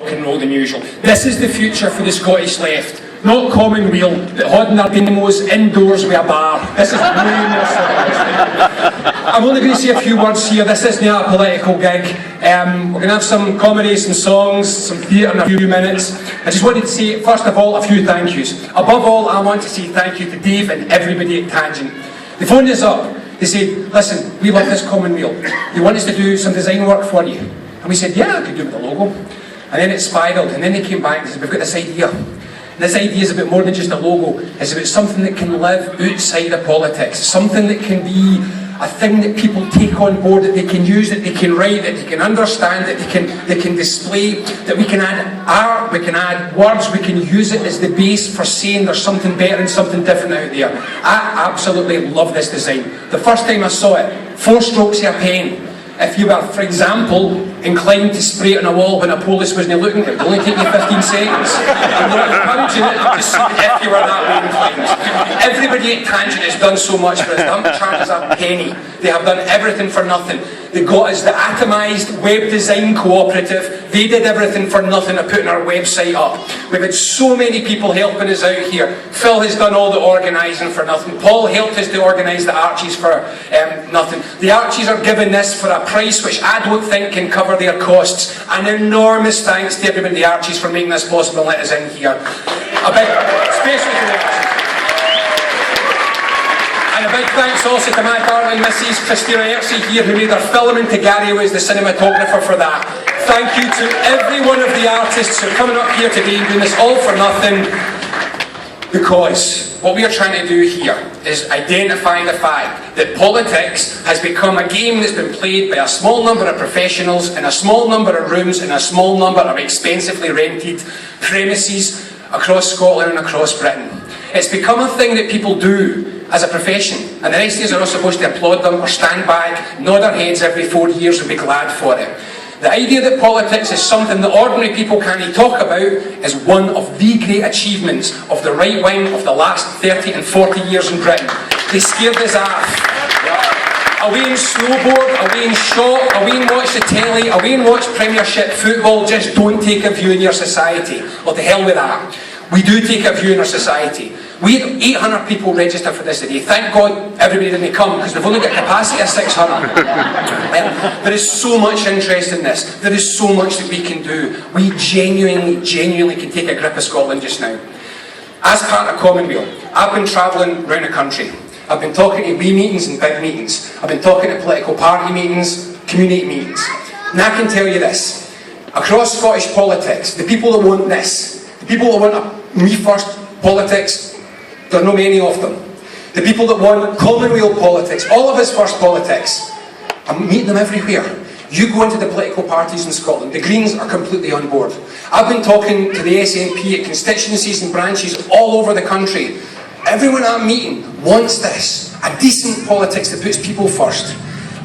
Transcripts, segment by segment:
and roll than usual. This is the future for the Scottish left. Not common Weal, but holding their demos indoors with a bar. This is way more civilised. I'm only going to say a few words here. This isn't a political gig. We're going to have some comedy, some songs, some theatre in a few minutes. I just wanted to say, first of all, a few thank yous. Above all, I want to say thank you to Dave and everybody at Tangent. They phoned us up. They said, listen, we love this common Weal. You want us to do some design work for you? And we said, yeah, I could do with the logo. And then it spiralled, and then they came back and said, we've got this idea. This idea is about more than just a logo. It's about something that can live outside of politics. Something that can be a thing that people take on board, that they can use, that they can write, that they can understand, that they can display, that we can add art, we can add words, we can use it as the base for saying there's something better and something different out there. I absolutely love this design. The first time I saw it, 4 strokes of a pen. If you were, for example, inclined to spray it on a wall when a police wasn't looking, it would only take you 15 seconds. I'm not encouraging it, I'm just saying if you were that way inclined. Everybody at Tangent has done so much for us. They haven't charged us a penny. They have done everything for nothing. They got us the atomised web design cooperative. They did everything for nothing to putting our website up. We've had so many people helping us out here. Phil has done all the organising for nothing. Paul helped us to organise the Archies for nothing. The Archies are given this for a price which I don't think can cover their costs. An enormous thanks to everybody at the Archies for making this possible and let us in here. A big, especially to the Archies. And a big thanks also to my darling Mrs. Christina Ertsey here, who made her film, and to Gary, who is the cinematographer for that. Thank you to every one of the artists who are coming up here today doing this all for nothing, because what we are trying to do here is identify the fact that politics has become a game that's been played by a small number of professionals in a small number of rooms in a small number of expensively rented premises across Scotland and across Britain. It's become a thing that people do as a profession, and the rest of us are not supposed to applaud them or stand back, nod our heads every 4 years and be glad for it. The idea that politics is something that ordinary people can't talk about is one of the great achievements of the right wing of the last 30 and 40 years in Britain. They scared us off. Away in snowboard, away in shop, away and watch the telly, away and watch Premiership football, just don't take a view in your society. Well, to hell with that. We do take a view in our society. We had 800 people register for this today. Thank God everybody didn't come, because we've only got a capacity of 600. There is so much interest in this. There is so much that we can do. We genuinely can take a grip of Scotland just now. As part of Commonweal, I've been travelling around the country. I've been talking to wee meetings and big meetings. I've been talking to political party meetings, community meetings. And I can tell you this, across Scottish politics, the people that want this, the people that want a me first politics, there are not many of them. The people that want Commonweal politics, all of us first politics, I'm meeting them everywhere. You go into the political parties in Scotland, the Greens are completely on board. I've been talking to the SNP at constituencies and branches all over the country. Everyone I'm meeting wants this, a decent politics that puts people first.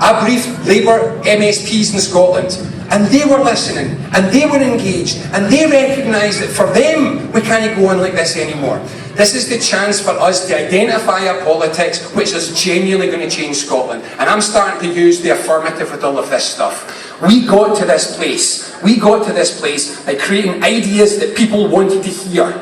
I briefed Labour MSPs in Scotland, and they were listening, and they were engaged, and they recognised that for them, we can't go on like this anymore. This is the chance for us to identify a politics which is genuinely going to change Scotland. And I'm starting to use the affirmative with all of this stuff. We got to this place. We got to this place by creating ideas that people wanted to hear.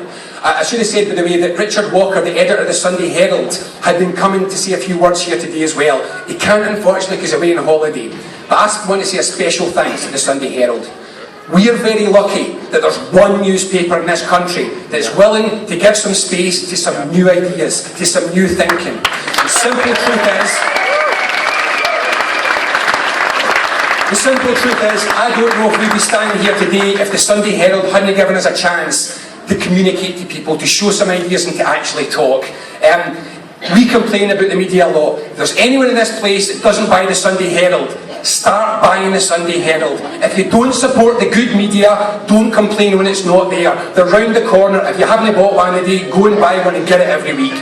I should have said, by the way, that Richard Walker, the editor of the Sunday Herald, had been coming to say a few words here today as well. He can't, unfortunately, because he's away on holiday. But I want to say a special thanks to the Sunday Herald. We are very lucky that there's one newspaper in this country that's willing to give some space to some new ideas, to some new thinking. The simple truth is, I don't know if we'd be standing here today if the Sunday Herald hadn't given us a chance to communicate to people, to show some ideas and to actually talk. We complain about the media a lot. If there's anyone in this place that doesn't buy the Sunday Herald, start buying the Sunday Herald. If you don't support the good media, don't complain when it's not there. They're round the corner. If you haven't bought one today, go and buy one and get it every week.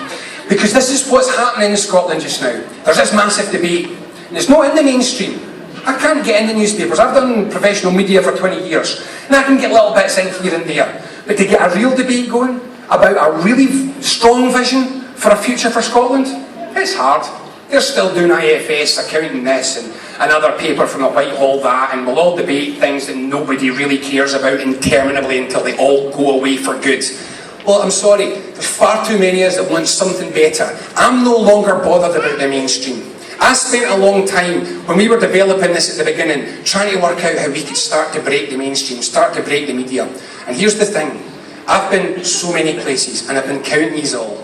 Because this is what's happening in Scotland just now. There's this massive debate, and it's not in the mainstream. I can't get in the newspapers. I've done professional media for 20 years, and I can get little bits in here and there. But to get a real debate going about a really strong vision for a future for Scotland, it's hard. They're still doing IFS, accounting this, and another paper from a Whitehall that, and we'll all debate things that nobody really cares about interminably until they all go away for good. Well, I'm sorry, there's far too many of us that want something better. I'm no longer bothered about the mainstream. I spent a long time, when we were developing this at the beginning, trying to work out how we could start to break the mainstream, start to break the media. And here's the thing, I've been so many places, and I've been counting these all.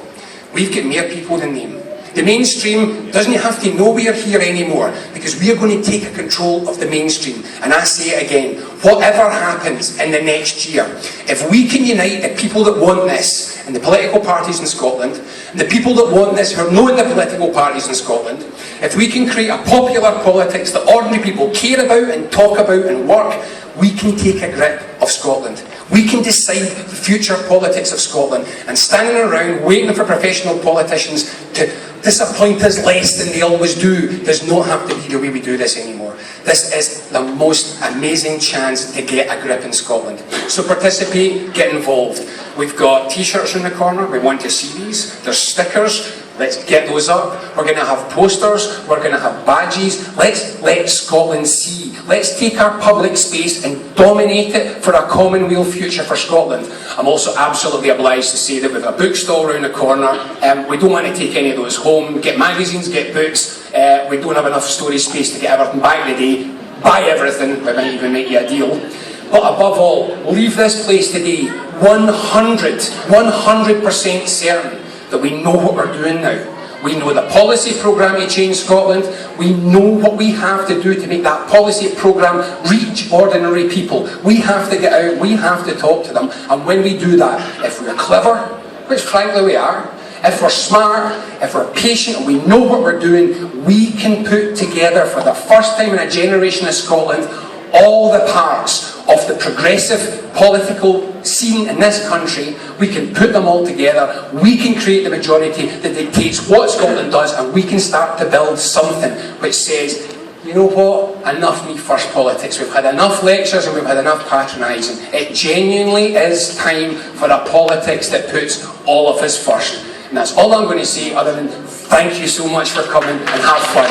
We've got more people than them. The mainstream doesn't have to know we're here anymore, because we are going to take control of the mainstream. And I say it again, whatever happens in the next year, if we can unite the people that want this, and the political parties in Scotland, and the people that want this who are not in the political parties in Scotland, if we can create a popular politics that ordinary people care about and talk about and work, we can take a grip of Scotland. We can decide the future politics of Scotland, and standing around waiting for professional politicians to disappoint us less than they always do does not have to be the way we do this anymore. This is the most amazing chance to get a grip in Scotland. So participate, get involved. We've got t-shirts in the corner, we want to see these. There's stickers, let's get those up. We're going to have posters, we're going to have badges. Let's let Scotland see. Let's take our public space and dominate it for a commonweal future for Scotland. I'm also absolutely obliged to say that with a bookstall around the corner, we don't want to take any of those home. Get magazines, get books. We don't have enough storage space to get everything. Back in the day, buy everything, we might even make you a deal. But above all, leave this place today 100% certain that we know what we're doing now. We know the policy programme to change Scotland. We know what we have to do to make that policy programme reach ordinary people. We have to get out, we have to talk to them. And when we do that, if we're clever, which frankly we are, if we're smart, if we're patient and we know what we're doing, we can put together for the first time in a generation of Scotland all the parts of the progressive political scene in this country. We can put them all together, we can create the majority that dictates what Scotland does, and we can start to build something which says, you know what, enough me first politics. We've had enough lectures and we've had enough patronising. It genuinely is time for a politics that puts all of us first. And that's all I'm going to say, other than thank you so much for coming and have fun.